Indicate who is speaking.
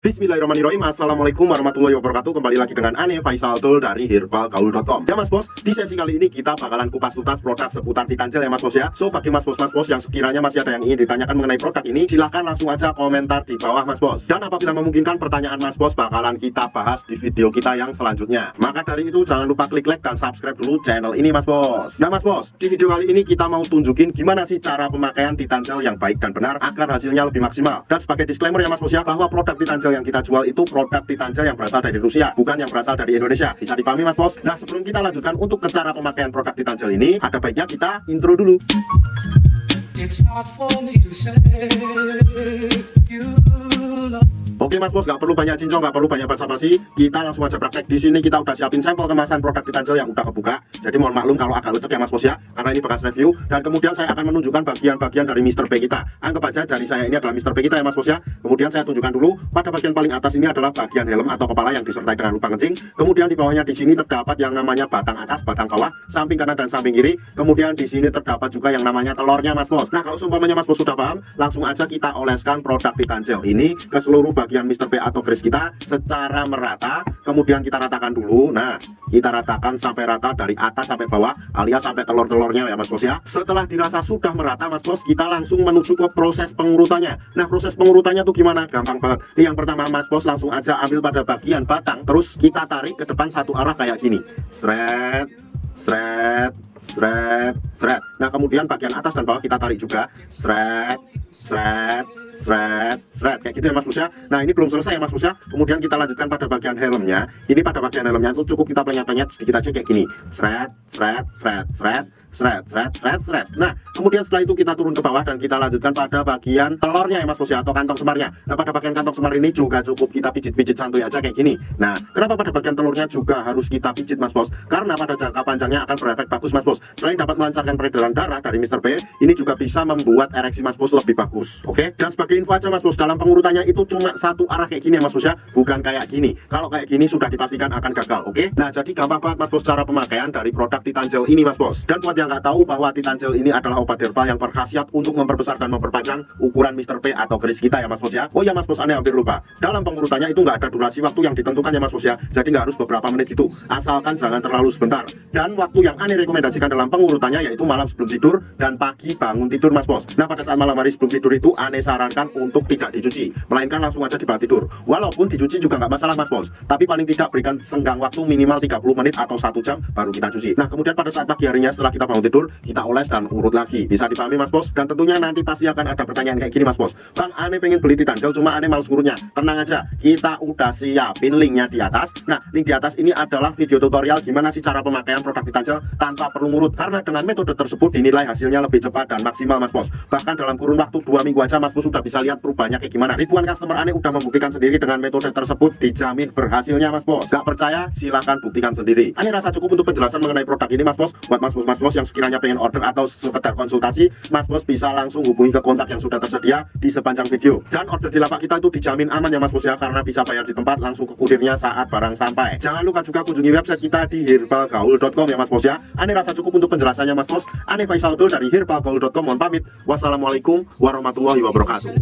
Speaker 1: Bismillahirrahmanirrahim. Assalamualaikum warahmatullahi wabarakatuh. Kembali lagi dengan Ane Faisal Tul dari herbalgaul.com. Ya mas bos, di sesi kali ini kita bakalan kupas tuntas produk seputar Titanjel ya mas bos ya. So bagi mas bos yang sekiranya masih ada yang ingin ditanyakan mengenai produk ini, silahkan langsung aja komentar di bawah mas bos. Dan apabila memungkinkan pertanyaan mas bos bakalan kita bahas di video kita yang selanjutnya. Maka dari itu jangan lupa klik like dan subscribe dulu channel ini mas bos. Nah mas bos, di video kali ini kita mau tunjukin gimana sih cara pemakaian Titanjel yang baik dan benar agar hasilnya lebih maksimal. Dan sebagai disclaimer ya mas bos ya, bahwa produk Titanjel yang kita jual itu produk Titanjel yang berasal dari Rusia, bukan yang berasal dari Indonesia. Bisa dipahami mas bos? Nah sebelum kita lanjutkan untuk ke cara pemakaian produk Titanjel ini, ada baiknya kita intro dulu. It's not for me to say you love. Oke mas bos, nggak perlu banyak cincong, nggak perlu banyak basa-basi, kita langsung aja praktek. Di sini kita udah siapin sampel kemasan produk Titanjel yang udah kebuka. Jadi mohon maklum kalau agak lecek ya mas bos ya, karena ini bekas review. Dan kemudian saya akan menunjukkan bagian-bagian dari Mr. P kita. Anggap aja jari saya ini adalah Mr. P kita ya mas bos ya. Kemudian saya tunjukkan dulu, pada bagian paling atas ini adalah bagian helm atau kepala yang disertai dengan lubang kencing. Kemudian di bawahnya di sini terdapat yang namanya batang atas, batang bawah, samping kanan dan samping kiri. Kemudian di sini terdapat juga yang namanya telurnya mas bos. Nah kalau seumpamanya mas bos sudah paham, langsung aja kita oleskan produk Titanjel ini ke seluruh bagian Mr. P atau keris kita secara merata. Kemudian kita ratakan dulu. Nah kita ratakan sampai rata dari atas sampai bawah alias sampai telur-telurnya ya mas bos ya. Setelah dirasa sudah merata mas bos, kita langsung menuju ke proses pengurutannya. Nah proses pengurutannya tuh gimana? Gampang banget. Ini yang pertama mas bos, langsung aja ambil pada bagian batang, terus kita tarik ke depan satu arah kayak gini. Sret sret sret sret. Nah kemudian bagian atas dan bawah kita tarik juga. Sret sret sret sret kayak gitu ya mas bos ya. Nah ini belum selesai ya mas bos ya. Kemudian kita lanjutkan pada bagian helmnya. Ini pada bagian helmnya itu cukup kita penyet-penyet sedikit aja kayak gini. Sret sret sret sret sret sret sret sret. Nah kemudian setelah itu kita turun ke bawah dan kita lanjutkan pada bagian telurnya ya mas bos ya, atau kantong semarnya. Nah pada bagian kantong semar ini juga cukup kita pijit-pijit santuy aja kayak gini. Nah kenapa pada bagian telurnya juga harus kita pijit mas bos? Karena pada jangka panjangnya akan berefek bagus mas bos. Selain dapat melancarkan peredaran darah dari Mr. P, ini juga bisa membuat ereksi mas bos lebih bagus. Oke? Dan sebagai info aja mas bos, dalam pengurutannya itu cuma satu arah kayak gini ya mas bos ya, bukan kayak gini. Kalau kayak gini sudah dipastikan akan gagal. Oke? Nah jadi gampang banget mas bos cara pemakaian dari produk Titanjel ini mas bos. Dan buat yang nggak tahu bahwa Titanjel ini adalah obat herbal yang berkhasiat untuk memperbesar dan memperpanjang ukuran Mr. P atau keris kita ya mas bos ya. Oh ya mas bos, aneh hampir lupa, dalam pengurutannya itu nggak ada durasi waktu yang ditentukan ya mas bos ya. Jadi nggak harus beberapa menit gitu, asalkan jangan terlalu sebentar. Dan waktu yang aneh rekomendasikan dalam pengurutannya yaitu malam sebelum tidur dan pagi bangun tidur mas bos. Nah pada saat malam hari sebelum tidur itu aneh sarankan untuk tidak dicuci, melainkan langsung aja dibawa tidur. Walaupun dicuci juga nggak masalah mas bos, tapi paling tidak berikan senggang waktu minimal 30 menit atau 1 jam baru kita cuci. Nah kemudian pada saat pagi harinya setelah kita bangun tidur, kita oles dan urut lagi. Bisa dipahami mas bos? Dan tentunya nanti pasti akan ada pertanyaan kayak gini mas bos, bang aneh pengen beli Titanjel cuma aneh males ngurutnya. Tenang aja, kita udah siapin linknya di atas. Nah link di atas ini adalah video tutorial gimana sih cara pemakaian produk Titanjel tanpa perlu ngurut, karena dengan metode tersebut dinilai hasilnya lebih cepat dan maksimal mas bos. Bahkan dalam kurun waktu 2 minggu aja mas bos sudah bisa lihat perubahannya kayak gimana. Ribuan customer aneh udah membuktikan sendiri dengan metode tersebut, dijamin berhasilnya mas bos. Gak percaya? Silahkan buktikan sendiri. Aneh rasa cukup untuk penjelasan mengenai produk ini mas bos. Buat mas bos yang sekiranya pengen order atau sekedar konsultasi, mas bos bisa langsung hubungi ke kontak yang sudah tersedia di sepanjang video. Dan order di lapak kita itu dijamin aman ya mas bos ya, karena bisa bayar di tempat langsung ke kurirnya saat barang sampai. Jangan lupa juga kunjungi website kita di herbalgaul.com ya mas bos ya. Aneh rasa cukup untuk penjelasannya mas bos. Ane Faisal Tul dari herbalgaul.com mohon pamit. Wassalamualaikum warahmatullahi wabarakatuh.